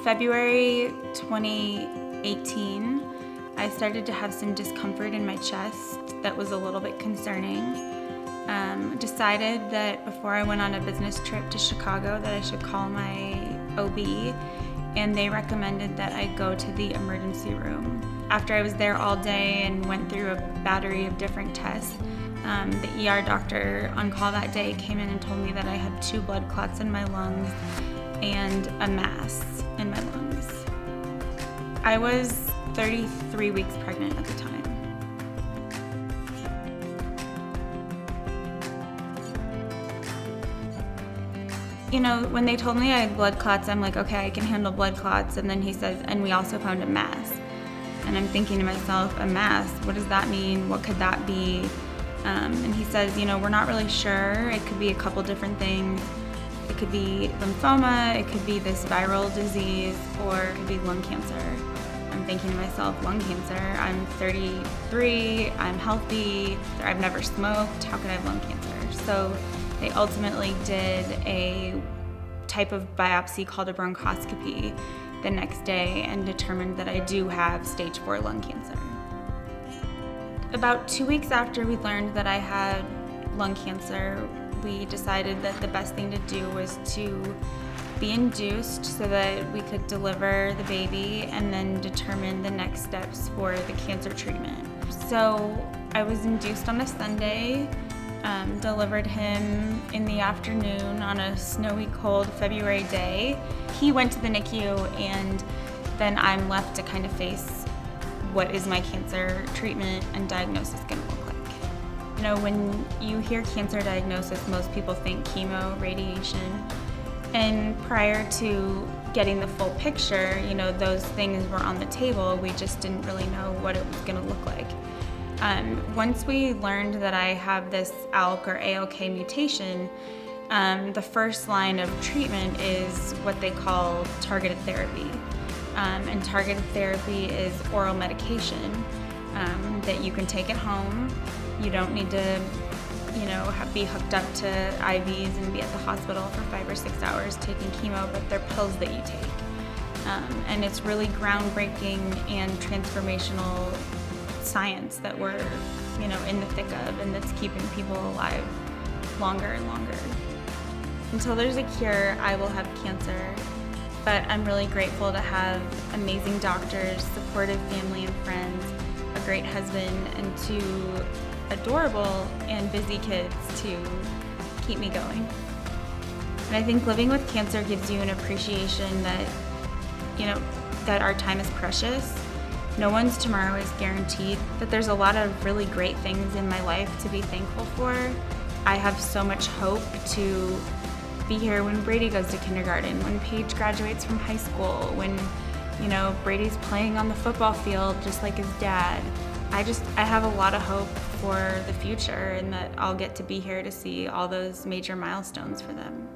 February 2018, I started to have some discomfort in my chest that was a little bit concerning. Decided that before I went on a business trip to Chicago that I should call my OB, and they recommended that I go to the emergency room. After I was there all day and went through a battery of different tests, the ER doctor on call that day came in and told me that I had 2 blood clots in my lungs and a mass in my lungs. I was 33 weeks pregnant at the time. You know, when they told me I had blood clots, I'm like, okay, I can handle blood clots. And then he says, and we also found a mass. And I'm thinking to myself, a mass, what does that mean? What could that be? And he says, you know, we're not really sure. It could be a couple different things. It could be lymphoma, it could be this viral disease, or it could be lung cancer. I'm thinking to myself, lung cancer, I'm 33, I'm healthy, I've never smoked, how could I have lung cancer? So they ultimately did a type of biopsy called a bronchoscopy the next day and determined that I do have stage 4 lung cancer. About 2 weeks after we learned that I had lung cancer, we decided that the best thing to do was to be induced so that we could deliver the baby and then determine the next steps for the cancer treatment. So I was induced on a Sunday, delivered him in the afternoon on a snowy, cold February day. He went to the NICU, and then I'm left to kind of face what is my cancer treatment and diagnosis going to look like. You know, when you hear cancer diagnosis, most people think chemo, radiation, and prior to getting the full picture, you know, those things were on the table. We just didn't really know what it was going to look like. Once we learned that I have this ALK or ALK mutation, the first line of treatment is what they call targeted therapy. And targeted therapy is oral medication that you can take at home. You don't need to, you know, be hooked up to IVs and be at the hospital for 5 or 6 hours taking chemo, but they're pills that you take. And it's really groundbreaking and transformational science that we're, you know, in the thick of, and that's keeping people alive longer and longer. Until there's a cure, I will have cancer, but I'm really grateful to have amazing doctors, supportive family and friends, a great husband, and 2 adorable and busy kids to keep me going. And I think living with cancer gives you an appreciation that, you know, that our time is precious. No one's tomorrow is guaranteed, but there's a lot of really great things in my life to be thankful for. I have so much hope to be here when Brady goes to kindergarten, when Paige graduates from high school, when, you know, Brady's playing on the football field just like his dad. I have a lot of hope for the future, and that I'll get to be here to see all those major milestones for them.